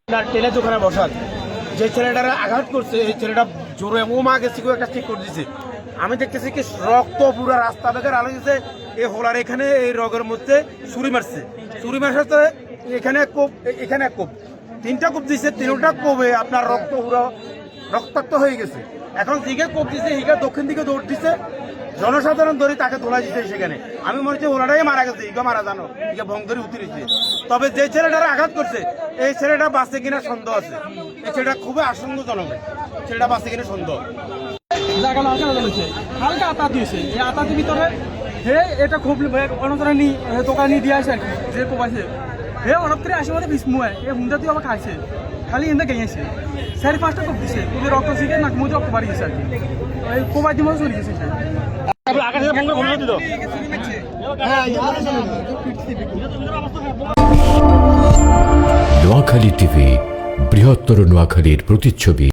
টেনে দোকানে বসার যে ছেলেটারা আঘাত করছে এই ছেলেটা জোরে ও মা গেছে কেউ একটা ঠিক করে দিছে। আমি দেখতেছি কি রক্ত পুরো রাস্তা বেকার আলো গেছে। এই হোলার এখানে এই রগের মধ্যে ছুরি মারছে, ছুরি মারছে এখানে কোপ, এখানে কোপ, তিনটা কোপ দিছে, তিনটা কোপে আপনার রক্ত পুরো রক্তাক্ত হয়ে গেছে। এখন দিকে কোপ দিছে, হিগা দক্ষিণ দিকে দৌড় দিছে, জনসাধারণ ধরে তাকে তোলা দিচ্ছে সেখানে। আমি মনে হচ্ছে ওনারাই মারা গেছে, ইগা মারা জানো, ইগা ভং ধরে উতরেছে। তবে যে ছেলেটারা আঘাত করছে এই ছেলেটা বাঁচে কিনা সন্দেহ আছে। এই ছেলেটা খুবই আশঙ্কাজনক, ছেলেটা বাঁচে কিনা সন্দেহ। হালকা আতা দিয়েছে, এই আতার ভিতরে হে এটা খুব অনন্তরে নি দোকান নিয়ে দিয়ে আসে আর কি, যে কোবাইছে হে অনন্তরে আসে মধ্যে বিস্ময় এ হুন্ডা তুই আবার খাইছে, খালি এনে গেছে 4-5টা কোপ দিছে, খুবই রক্ত শিখে নাক মধ্যে রক্ত বাড়ি গেছে আর কি, এই কোবাই দিয়ে মধ্যে চলে গেছে। নোয়াখালী টিভি, বৃহত্তর নোয়াখালীর প্রতিচ্ছবি।